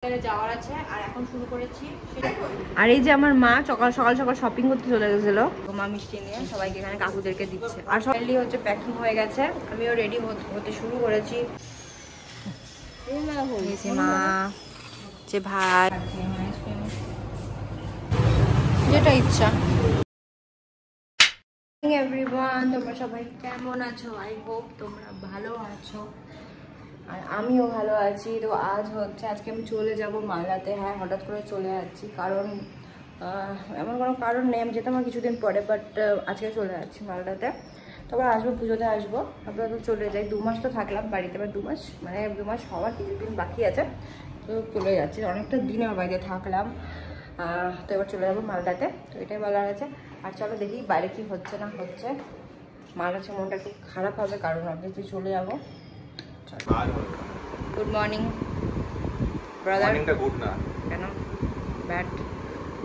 যাওয়ার আছে আর এখন শুরু করেছি। আর এই যে আমার মা সকাল সকাল শপিং করতে চলে গেছিল, মা মিষ্টি নিয়ে সবাইকে এখানে কাকুদেরকে দিচ্ছে। আর সবাই হচ্ছে প্যাকিং হয়ে গেছে, আমিও রেডি হতে শুরু করেছি। মা যে ভাই যেটা ইচ্ছা। এভরিওয়ান, তোমরা সবাই কেমন আছো? আই হোপ তোমরা ভালো আছো আর আমিও ভালো আছি। তো আজকে আমি চলে যাব মালদাতে। হ্যাঁ, হঠাৎ করে চলে যাচ্ছি, কারণ এমন কোনো কারণ নেই, আমি যেতাম কিছুদিন পরে, বাট আজকে চলে যাচ্ছি মালদাতে। তারপর আসবো, পুজোতে আসবো, তারপরে তো চলে যাই। 2 মাস তো থাকলাম বাড়িতে, এবার 2 মাস মানে 2 মাস হওয়ার কিছুদিন বাকি আছে, তো চলে যাচ্ছি। অনেকটা দিন আমার বাড়িতে থাকলাম, তো এবার চলে যাবো মালদাতে। তো এটাই বলার আছে। আর চলো দেখি বাইরে কি হচ্ছে না হচ্ছে। মার হচ্ছে মনটা একটু খারাপ হবে, কারণ অবভিয়াসলি চলে যাবো। Good morning brother. গুড না কেন ব্যাড?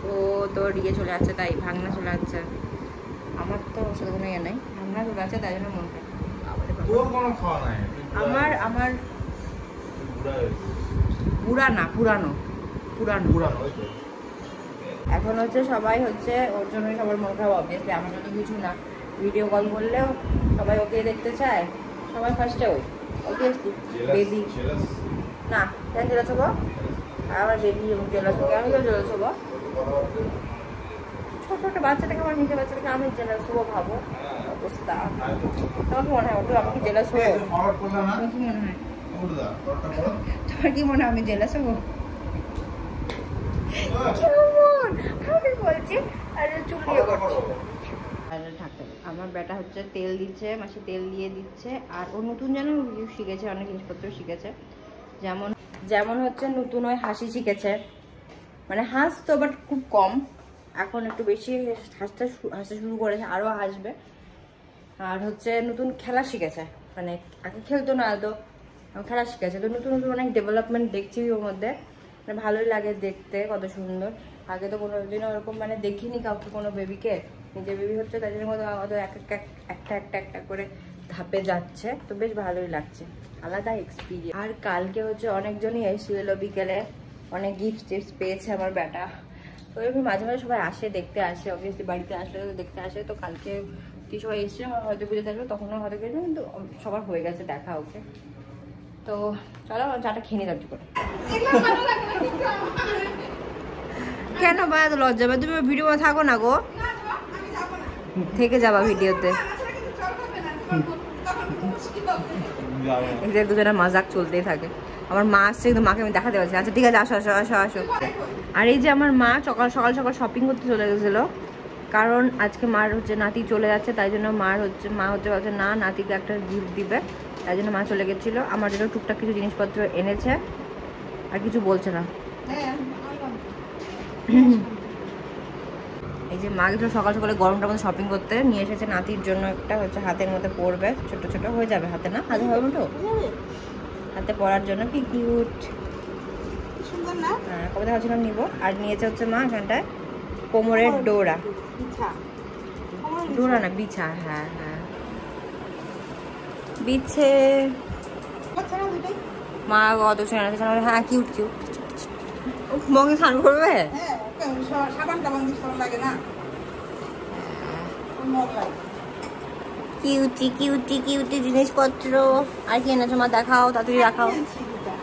ও তোর ইয়ে চলে যাচ্ছে, তাই ভাঙনা চলে যাচ্ছে। আমার তো সাথে কোনো ইয়ে নেই, ভাঙনা চলে যাচ্ছে, তাই জন্য মন খারাপ। আমার বুড়া না, পুরানো। এখন হচ্ছে সবাই হচ্ছে ওর জন্যই সবার মন খারাপ, অবভিয়াসলি আমার জন্য কিছু না। ভিডিও কল করলেও সবাই ওকে দেখতে চায়, সবাই ফার্স্টে ওই অবভিয়াসলি বেবি না কেন জেলাস হবো, আমার বেবি জেলাস হবো, আমি কেউ জেলাস হবো? ছোট ছোট বাচ্চাটাকে, আমার নিজের বাচ্চাটাকে আমি জেলাস হবো, ভাবো অবস্থা। তোমার কি মনে হয় ওটু আমাকে জেলাস হবো? তোমার কি মনে হয়? তোমার কি মনে হয় আমি জেলাস হবো? কেমন আমি বলছি আর চুল দিয়ে করছি। আমার বেটা হচ্ছে তেল দিচ্ছে, মাসি তেল দিয়ে দিচ্ছে। আর ও নতুন যেন শিখেছে, অনেক জিনিসপত্র শিখেছে। যেমন হচ্ছে নতুন ওই হাসি শিখেছে, মানে হাসতো বাট খুব কম, এখন একটু বেশি হাসতে শুরু করেছে, আরও হাসবে। আর হচ্ছে নতুন খেলা শিখেছে, মানে আগে খেলতো না, তো খেলা শিখেছে। তো নতুন নতুন অনেক ডেভেলপমেন্ট দেখছি ওর মধ্যে, মানে ভালোই লাগে দেখতে, কত সুন্দর। আগে তো কোনোদিনও ওরকম মানে দেখিনি কাউকে, কোনো বেবিকে। নিজের বেবি হচ্ছে, তাই জন্য একটা করে ধাপে যাচ্ছে, তো বেশ ভালোই লাগছে, আলাদা এক্সপিরিয়েন্স। আর কালকে হচ্ছে অনেকজনই এসেছিল বিকেলে, অনেক গিফট টিপস পেয়েছে আমার বেটা। তো এরকম মাঝে মাঝে সবাই আসে, দেখতে আসে, অবভিয়াসলি বাড়িতে আসলে তো দেখতে আসে। তো কালকে কি সবাই এসছে, হয়তো বুঝতে আসবে, তখনও হয়তো গেছে, কিন্তু সবার হয়ে গেছে দেখা। ওকে, তো চলো চাটা খেয়ে নিই দাবি করে। কেন ভাই এত লজ্জা ভাই? তুমি ভিডিও থাকো না গো, থেকে যাবা ভিডিওতে। এদের দুজনের মজাক চলতেই থাকে। আমার মা আসছে, কিন্তু মাকে আমি দেখাতে পারছি। আচ্ছা ঠিক আছে, আসো আসো আসো আসো। আর এই যে আমার মা সকাল সকাল শপিং করতে চলে গেছিলো, কারণ আজকে মার হচ্ছে নাতি চলে যাচ্ছে, তাই জন্য মা হচ্ছে বলছে না, নাতিকে একটা গিফট দিবে, তাই জন্য মা চলে গেছিলো। আমার জন্য টুকটাক কিছু জিনিসপত্র এনেছে, আর কিছু বলছে না। এই যে মা গেছিল সকাল সকালে গরমটার মধ্যে শপিং করতে, নিয়ে এসেছে নাতির জন্য একটা হচ্ছে হাতের মধ্যে পরবে, ছোট ছোট হয়ে যাবে হাতে, না হাতে হবে তো, হাতে পরার জন্য। কি কিউট, হ্যাঁ কবে দেখাচ্ছিলাম নিবো। আর নিয়েছে হচ্ছে মা এখানটায় কোমরের ডোরা না বিছা, হ্যাঁ হ্যাঁ বিছে। মা কত ছেড়ে, হ্যাঁ কিউট কিউট। মগে স্নান করবে, কিউটি কিউটি কিউটি জিনিসপত্র। আর কি এনেছো মা? দেখাও, তাড়াতাড়ি দেখাও।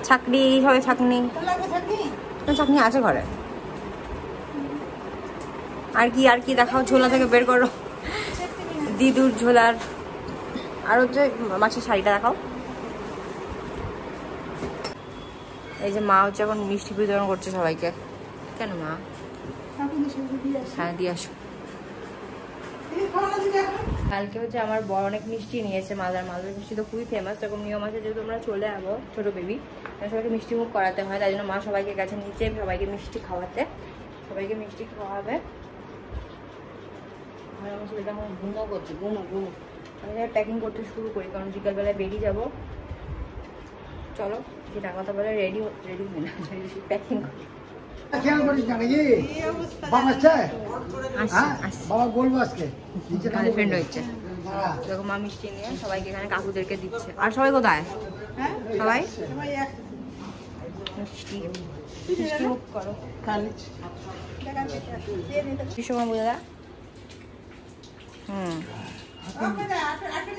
ছাকনি সবাই, ছাকনি ছাকনি আছে ঘরে। আর কি দেখাও, ঝোলা থেকে বের করো, দিদুর ঝোলার। আর হচ্ছে মাছের শাড়িটা দেখাও। এই যে মা হচ্ছে এখন মিষ্টি বিতরণ করছে সবাইকে। কেন মা? হ্যাঁ দিয়ে আসো। কালকে হচ্ছে আমার বড় অনেক মিষ্টি নিয়েছে, মালদার মিষ্টি তো খুবই ফেমাস। এরকম নিয়ম আছে, যেহেতু আমরা চলে যাবো ছোটো বেবি, সবাইকে মিষ্টি মুখ করাতে হয়, তাই জন্য মা সবাইকে গেছে নিচে সবাইকে মিষ্টি খাওয়াতে, সবাইকে মিষ্টি খাওয়াবে। এখন ঘুমো করছি, ঘুমো আমি প্যাকিং করতে শুরু করি, কারণ বিকালবেলায় বেরিয়ে যাবো। চলো যেটা কথা বলে রেডি প্যাকিং করি। দেখো মা মিষ্টি নিয়ে সবাইকে এখানে কাকুদেরকে দিচ্ছে। আর সবাই কোথায়? সবাই মিষ্টি বিশ্বকর্মা পূজা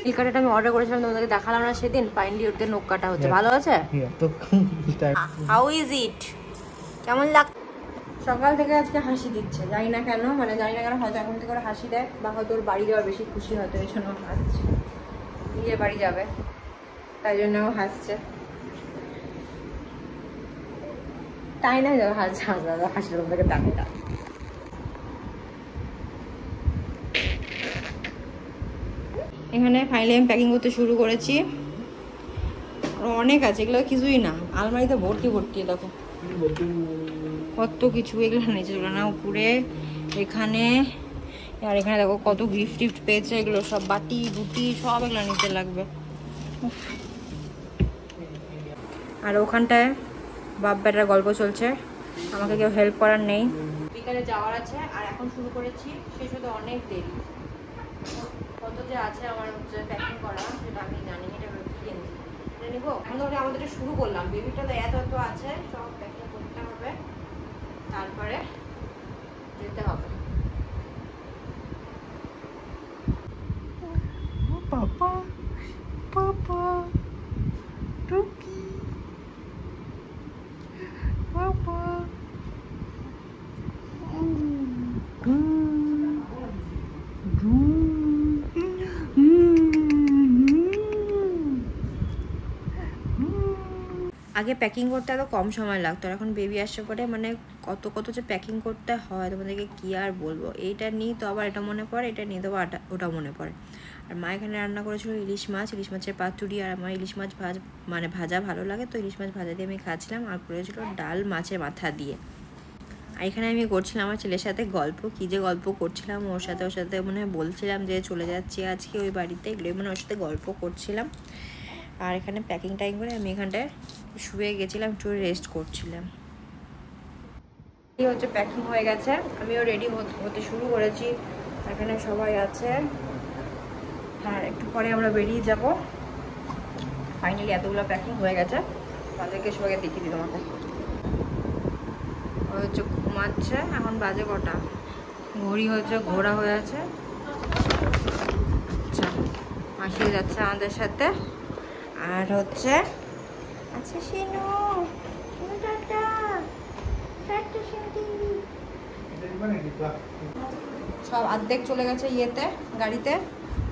এই কাটাটা আমি অর্ডার করেছিলাম, তোমাদেরকে দেখালাম না সেদিন, পাইন্ডি ওতে নখ কাটা হচ্ছে। ভালো আছে? How is it? কেমন লাগ? সকাল থেকে আজকে হাসি দিচ্ছে, জানি না কেন, মানে জানি না কেন, হয়তো এখন থেকে ওরা হাসি দেয় বা হয়তো ওর বাড়ি যাওয়ার বেশি খুশি, হয়তো এই জন্য হাসছে, নিজের বাড়ি যাবে তাই জন্য হাসছে। তাই না যাবে হাসছে, হাসির থেকে দামিটা। এখানে ফাইনালি আমি প্যাকিং করতে শুরু করেছি। অনেক আছে, এগুলো কিছুই না, আলমারিতে ভর্তি ভর্তি, দেখো কত কিছু। এগুলো নিচে চলে না, উপরে এখানে, আর এখানে দেখো কত গিফট টিফট পেয়েছে, এগুলো সব বাটি বুটি সব এগুলো নিচে লাগবে। আর ওখানটায় বাপ বেটার গল্প চলছে, আমাকে কেউ হেল্প করার নেই, বিকালে যাওয়ার আছে। আর এখন শুরু করেছি, শেষ হতে অনেক দেরি। কত যে আছে আমার হচ্ছে প্যাকিং করা, সেটা আমি জানি। এটা কিনে নিবো এখন, ধরে আমাদের শুরু করলাম, বেবিটা তো এত এত আছে, সব প্যাকিং করতে হবে, তারপরে যেতে হবে। পাপা পাপা টুকি পাপা আগে প্যাকিং করতে এত কম সময় লাগতো, এখন বেবি আসছে পরে মানে কত কত যে প্যাকিং করতে হয় তোমাদেরকে কি আর বলবো। এইটা নিই তো আবার এটা মনে পড়ে, এটা নিয়ে তো ওটা মনে পড়ে। আর মা এখানে রান্না করেছিল ইলিশ মাছের পাতুরি, আর আমার ইলিশ মাছ ভাজা ভালো লাগে, তো ইলিশ মাছ ভাজা দিয়ে আমি খাচ্ছিলাম। আর করেছিল ডাল মাছের মাথা দিয়ে। আর এখানে আমি করছিলাম আমার ছেলের সাথে গল্প, কী যে গল্প করছিলাম ওর সাথে মানে বলছিলাম যে চলে যাচ্ছি আজকে ওই বাড়িতে, এগুলো মানে ওর সাথে গল্প করছিলাম। আর এখানে প্যাকিং টাইম করে আমি এখানটায় শুয়ে গেছিলাম, একটু রেস্ট করছিলাম। এই হচ্ছে প্যাকিং হয়ে গেছে, আমিও রেডি হতে শুরু করেছি, এখানে সবাই আছে। আর একটু পরে আমরা বেরিয়ে যাব। ফাইনালি এতগুলো প্যাকিং হয়ে গেছে, তাদেরকে সবাইকে দেখিয়ে দিই তোমাকে। ও হচ্ছে ঘুমাচ্ছে, এখন বাজে কটা, ঘড়ি হচ্ছে ঘোরা হয়ে আছে। আচ্ছা, মাসি যাচ্ছে আমাদের সাথে। আর হচ্ছে আচ্ছা শিনু, টাটা টাটা সব অর্ধেক চলে গেছে ইয়েতে, গাড়িতে।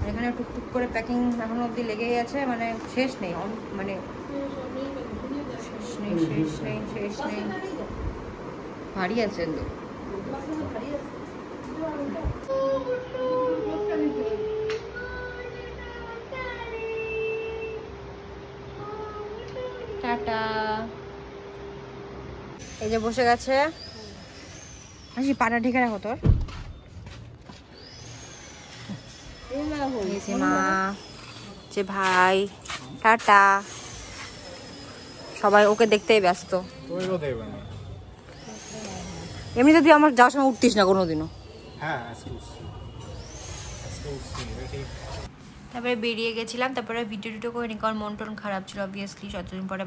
এখানে টুকটুক করে প্যাকিং এখনো অবধি লেগেই আছে, মানে শেষ নেই, মানে শেষ নেই। ভারী আছে তো। টাটা। এই যে বসে গেছে, আসি পাটা ঢেকে রাখো তোর। মা, যে ভাই, টাটা। সবাই ওকে দেখতেই ব্যস্ত। এমনি যদি আমার যাওয়ার সময় উঠতিস না কোনোদিনও। তারপরে বেরিয়ে গেছিলাম, তারপরে ভিডিও করে নি, কারণ মন টন খারাপ ছিল অবভিয়াসলি, যতদিন পরে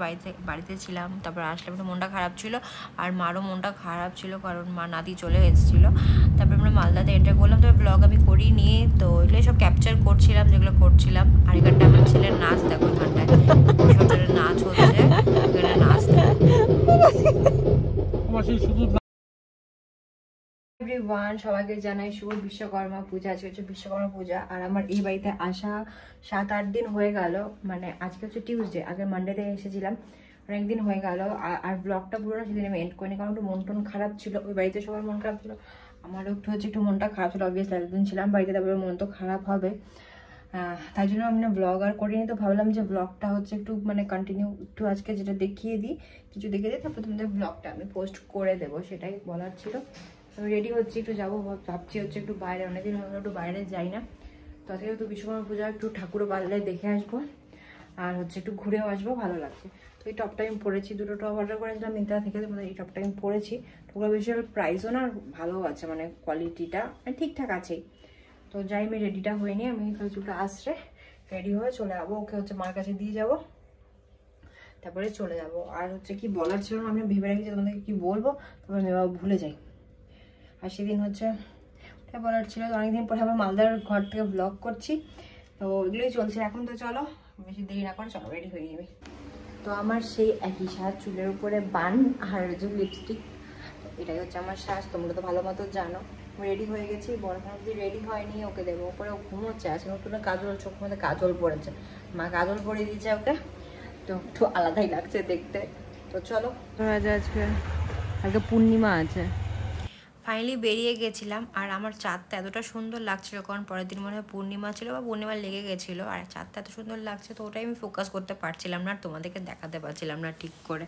বাড়িতে ছিলাম। তারপরে আসলাম, একটু মনটা খারাপ ছিল, আর মারও মনটা খারাপ ছিল, কারণ মা নাতি চলে এসেছিলো। তারপরে আমরা মালদাতে এন্টার করলাম, তবে ব্লগ আমি করিনি, তো এগুলো সব ক্যাপচার করছিলাম যেগুলো করছিলাম। আর এখানটা আমার ছেলের নাচ দেখো, এখানটায় ছোটের নাচ হচ্ছে, এখানে নাচ এভরিওয়ান, সবাইকে জানাই শুভ বিশ্বকর্মা পূজা। আজকে হচ্ছে বিশ্বকর্মা পূজা, আর আমার এই বাড়িতে আসা 7-8 দিন হয়ে গেল। মানে আজকে হচ্ছে টিউসডে, আগে মানডেতে এসেছিলাম, অনেকদিন হয়ে গেল। আর ব্লগটা পুরো না সেদিন আমি এন্ড করিনি, কারণ একটু মন টন খারাপ ছিল। ওই বাড়িতে সবার মন খারাপ ছিল, আমারও একটু মনটা খারাপ ছিল অবভিয়াসলি, এতদিন ছিলাম বাড়িতে, তারপরে মন তো খারাপ হবে, তাই জন্য আমি না ব্লগ আর করিনি। তো ভাবলাম যে ব্লগটা হচ্ছে একটু মানে কন্টিনিউ একটু আজকে যেটা দেখিয়ে দিই, কিছু দেখিয়ে দিই, তারপর তোমাদের ব্লগটা আমি পোস্ট করে দেবো, সেটাই বলার ছিল। আমি রেডি হচ্ছি, একটু যাবো ভাবছি হচ্ছে একটু বাইরে, অনেকদিন হলো একটু বাইরে যাই না। তো আজকে যেহেতু বিশ্বকর্মা পূজা, একটু ঠাকুরও পারলে দেখে আসবো, আর হচ্ছে একটু ঘুরেও আসবো, ভালো লাগছে। তো এই টপটা আমি পরেছি, দুটো টপ অর্ডার করেছিলাম মিন্ত্রা থেকে, এই টপটা আমি পরেছি। টোটাল বিশাল প্রাইসও না ভালো আছে, মানে কোয়ালিটিটা ঠিকঠাক আছেই। তো যাই, আমি রেডিটা হয়ে নিই, আমি চুলটা আসছে রেডি হয়ে চলে যাবো, ওকে হচ্ছে মার কাছে দিয়ে যাবো। তারপরে চলে যাব। আর হচ্ছে কি বলার ছিল না, আমি ভেবে রেখেছি তোমাদেরকে কি বলবো, তারপর আমি আবার ভুলে যাই। আর সেদিন হচ্ছে ওটা বলার ছিল, অনেকদিন পরে আবার মালদার ঘর থেকে ব্লগ করছি, তো ওইগুলোই চলছে এখন। তো চলো বেশি দেরি না করে চলো রেডি হয়ে যাবে। তো আমার সেই একই সাজ, চুলের উপরে বান আর যে লিপস্টিক, এটাই হচ্ছে আমার সাজ, তোমরা তো ভালো মতো জানো। রেডি হয়ে গেছি, বড় অব্দি রেডি হয়নি, ওকে দেবো। ওপরে ও ঘুমোচ্ছে, আছে নতুন কাজল, চোখ মধ্যে কাজল পড়েছে, মা কাজল পরিয়ে দিয়েছে ওকে, তো একটু আলাদাই লাগছে দেখতে। তো চলো, আজকে কালকে পূর্ণিমা আছে। ফাইনালি বেরিয়ে গেছিলাম, আর আমার চাঁদটা এতটা সুন্দর লাগছিল, কারণ পরের দিন মনে হয় পূর্ণিমা ছিল বা পূর্ণিমা লেগে গেছিলো, আর চাঁদটা এত সুন্দর লাগছে, তো ওটাই আমি ফোকাস করতে পারছিলাম না, আর তোমাদেরকে দেখাতে পারছিলাম না ঠিক করে।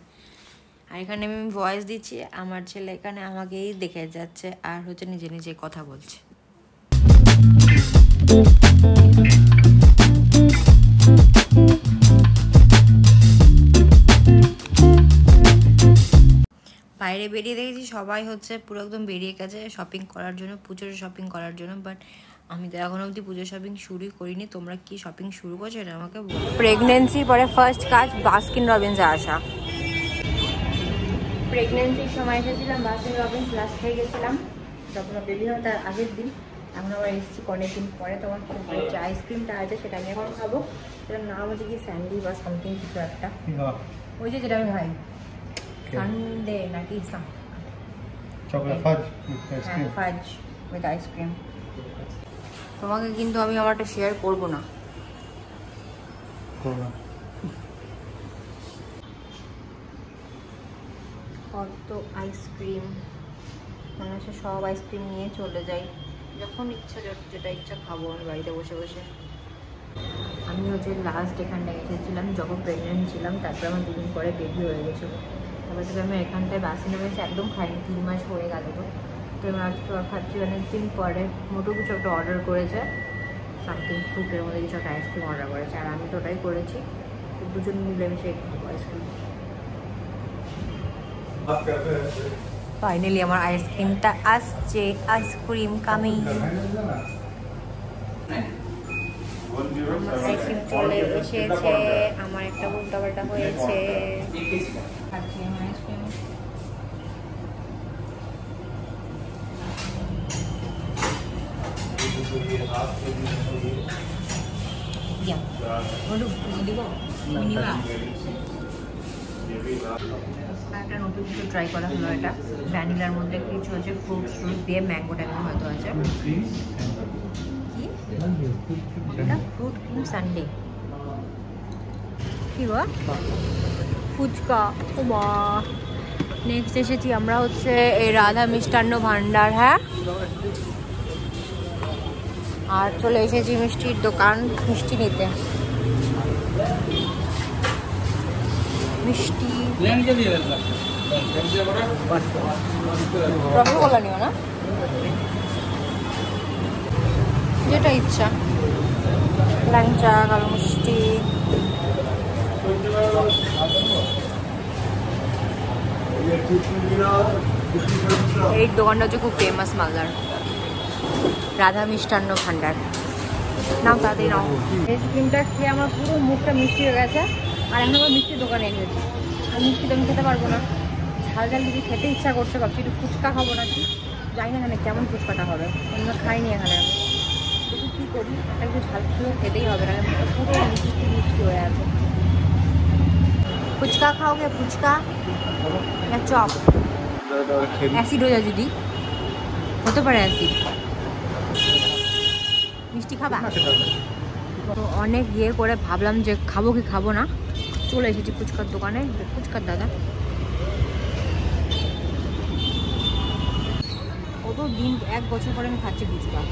আর এখানে আমি ভয়েস দিচ্ছি, আমার ছেলে এখানে আমাকেই দেখে যাচ্ছে আর হচ্ছে নিজে নিজে কথা বলছে। বাইরে বেরিয়ে দেখেছি সবাই হচ্ছে পুরো একদম বেরিয়ে গেছে শপিং করার জন্য, পুজোর শপিং করার জন্য, বাট আমি তো এখন অবধি পুজোর শপিং শুরুই করিনি। তোমরা কি শপিং শুরু করছো এটা আমাকে বলো। প্রেগনেন্সির পরে ফার্স্ট কাজ বাস্কিন রবিন্সে আসা। প্রেগনেন্সির সময় এসেছিলাম বাস্কিন রবিন্স, লাস্ট খেয়ে গেছিলাম যখন বেবি হয় তার আগের দিন। এখন আবার এসেছি অনেকদিন পরে। তোমার যে আইসক্রিমটা আছে সেটা আমি এখন খাবো, সেটার নাম হচ্ছে কি স্যান্ডি বা সামথিং কিছু একটা, ওই যে যেটা আমি খাই সানডে নাকি চকলেট ফাজ উইথ আইসক্রিম। তোমাকে কিন্তু আমি আমারটা শেয়ার করবো না। কত আইসক্রিম, মনে হচ্ছে সব আইসক্রিম নিয়ে চলে যাই, যখন ইচ্ছা যেটা ইচ্ছা খাবো আমি বাড়িতে বসে বসে। আমি হচ্ছে লাস্ট এখানটায় এসেছিলাম যখন প্রেগনেন্ট ছিলাম, তারপর আমার 2 দিন পরে বেবি হয়ে গেছিলো। তারপর থেকে আমি এখানটায় বাসিন রবিন্স একদম খাইনি, 3 মাস হয়ে গেল। তো আমি আজকে খাচ্ছি অনেকদিন পরে। মোটো কিছু একটা অর্ডার করেছে, সামথিং ফ্রুটের মধ্যে কিছু একটা আইসক্রিম অর্ডার করেছে, আর আমি তো ওটাই করেছি। দুজন মিলে আমি সেই আইসক্রিম। ফাইনালি আমার আইসক্রিমটা আসছে, আইসক্রিম কামিং। আইসক্রিম চলে এসেছে, আমার একটা উল্টাপাল্টা হয়েছে। খাচ্ছি আমার আইসক্রিম। একটা নতুন কিছু ট্রাই করা হলো, এটা ভ্যানিলার মধ্যে কিছু হচ্ছে ফ্রুটস দিয়ে, ম্যাঙ্গো টাইপের হয়তো আছে। কি এটা? Fruit cream Sunday. কি গো? ফুচকা। ও মা, নেক্সট এসেছি আমরা হচ্ছে এই রাধা মিষ্টান্ন ভান্ডার। হ্যাঁ, আর চলে এসেছি মিষ্টির দোকান, মিষ্টি নিতে। মিষ্টি রসগোল্লা নিও না, যেটা ইচ্ছা, ল্যাংচা, কালো মিষ্টি। এই দোকানটা হচ্ছে খুব ফেমাস মালদার, রাধা মিষ্টান্ন ভান্ডার। নাও তাড়াতাড়ি নাও। আইসক্রিমটা খেয়ে আমার পুরো মুখটা মিষ্টি হয়ে গেছে, আর এখন আবার মিষ্টির দোকানে এনেছি। আর মিষ্টি তো আমি খেতে পারবো না, ঝাল ঝাল কিছু খেতে ইচ্ছা করছে, ভাবছি একটু ফুচকা খাবো নাকি, জানি না এখানে কেমন ফুচকাটা হবে, আমরা খাইনি এখানে। আমি দেখি কী করি, একটু ঝাল কিছু খেতেই হবে না, পুরো মিষ্টি মিষ্টি হয়ে আছে। ফুচকা খাওগে? ফুচকা না চপ? অ্যাসিড হয়ে যায় যদি, হতে পারে অ্যাসিড। মিষ্টি খাবা? তো অনেক ইয়ে করে ভাবলাম যে খাবো কি খাবো না, চলে এসেছি ফুচকার দোকানে। ফুচকার দাদা কত দিন, 1 বছর পরে আমি খাচ্ছি ফুচকা।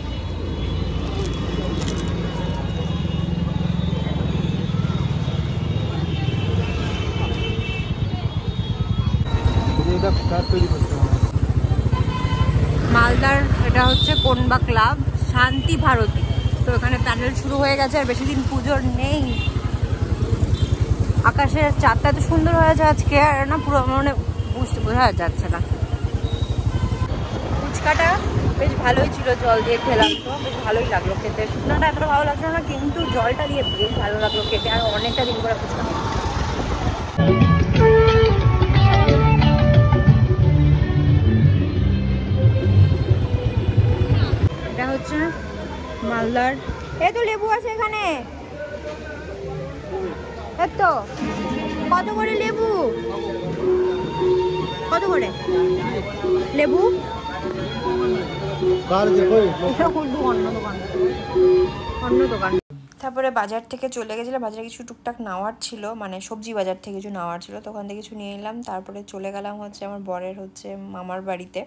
মালদার এটা হচ্ছে কোনবা ক্লাব, শান্তি ভারতী। তো এখানে প্যান্ডেল শুরু হয়ে গেছে, আর বেশি দিন পুজোর নেই। আকাশের চাঁদটা এত সুন্দর হয়েছে আজকে, আর না পুরো মানে বোঝা যাচ্ছে না। ফুচকাটা বেশ ভালোই ছিল, জল দিয়ে খেলাম তো বেশ ভালোই লাগলো খেতে। শুকনাটা এতটা ভালো লাগছে না, কিন্তু জলটা দিয়ে বেশ ভালো লাগলো খেতে, আর অনেকটা দিন করে ফুচকা। মালদার। এই তো লেবু আছে এখানে, তো কত করে লেবু? কত করে লেবু? অন্য দোকান। তারপরে বাজার থেকে চলে গেছিলাম, বাজারে কিছু টুকটাক নেওয়ার ছিল, মানে সবজি বাজার থেকে কিছু নেওয়ার ছিল, তো ওখান থেকে কিছু নিয়ে নিলাম। তারপরে চলে গেলাম হচ্ছে আমার বরের হচ্ছে মামার বাড়িতে,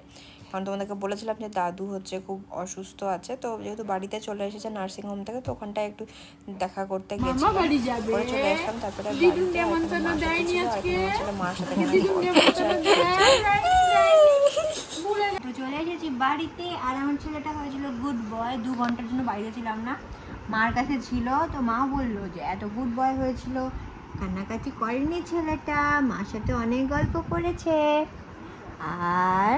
কারণ তোমাদেরকে বলেছিলাম যে দাদু হচ্ছে খুব অসুস্থ আছে, তো যেহেতু বাড়িতে চলে এসেছে নার্সিংহোম থেকে, তো ওখানটায় একটু দেখা করতে গেছিলাম, পরে চলে আসলাম। তারপরে মার সাথে তো চলে এসেছি বাড়িতে। আর আমার ছেলেটা হয়েছিল গুড বয়, 2 ঘন্টার জন্য বাইরে ছিলাম না, মার কাছে ছিল। তো মা বললো যে এত গুড বয় হয়েছিল, কান্নাকাটি করেনি ছেলেটা, মার সাথে অনেক গল্প করেছে। আর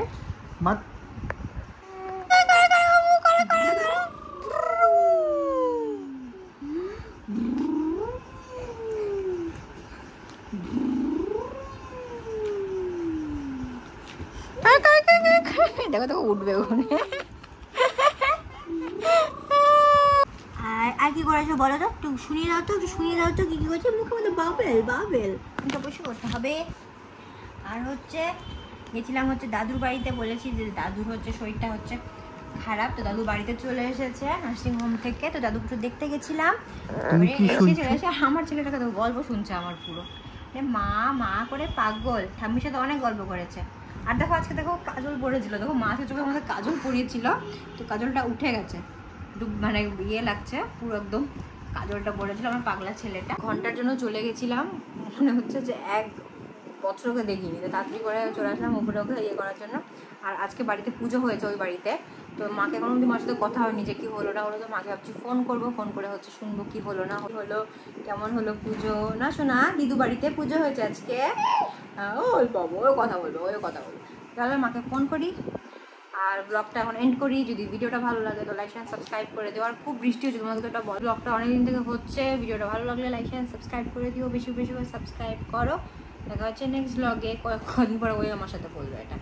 দেখো দেখো উঠবে ওখানে। আর কি করেছো বলো তো, একটু শুনিয়ে দাও তো, একটু শুনিয়ে দাও তো কি কি করছে। মুখে মধ্যে বাবেল বাবেল বসে করতে হবে। আর হচ্ছে গেছিলাম হচ্ছে দাদুর বাড়িতে, বলেছি যে দাদুর হচ্ছে শরীরটা হচ্ছে খারাপ, তো দাদু বাড়িতে চলে এসেছে নার্সিংহোম থেকে, তো দাদু একটু দেখতে গেছিলাম। এসে চলে এসে আমার ছেলেটাকে তো গল্প শুনছে আমার পুরো, মা মা করে পাগল, ঠাম্মির সাথে অনেক গল্প করেছে। আর দেখো আজকে দেখো কাজল পড়েছিল, দেখো মাছের চোখের মধ্যে কাজল পরিয়েছিল, তো কাজলটা উঠে গেছে, মানে ইয়ে লাগছে পুরো একদম, কাজলটা পড়েছিল আমার পাগলা ছেলেটা। ঘন্টার জন্য চলে গেছিলাম, মনে হচ্ছে যে 1 বছরকে দেখিনি, তো তাড়াতাড়ি করে চলে আসলাম উপরে ওকে ইয়ে করার জন্য। আর আজকে বাড়িতে পুজো হয়েছে ওই বাড়িতে, তো মাকে এখন অব্দি মার সাথে কথা হয়নি যে কী হলো না হলো, তো মাকে ভাবছি ফোন করবো, ফোন করে হচ্ছে শুনবো কী হলো না হলো, কেমন হলো পুজো। না শোনা দিদু বাড়িতে পুজো হয়েছে আজকে, ওই বাবু ওই কথা বলবো, ওই কথা বলবো, তাহলে মাকে ফোন করি। আর ব্লগটা এখন এন্ড করি। যদি ভিডিওটা ভালো লাগে তো লাইক শেয়ার সাবস্ক্রাইব করে দিও। আর খুব বৃষ্টি হচ্ছে, তোমাদের তো এটা ব্লগটা অনেকদিন থেকে হচ্ছে, ভিডিওটা ভালো লাগলে লাইক শেয়ার সাবস্ক্রাইব করে দিও, বেশি বেশি করে সাবস্ক্রাইব করো। দেখা হচ্ছে নেক্সট ব্লগে, কয়েকদিন পরে ওই আমার সাথে বলবে এটা।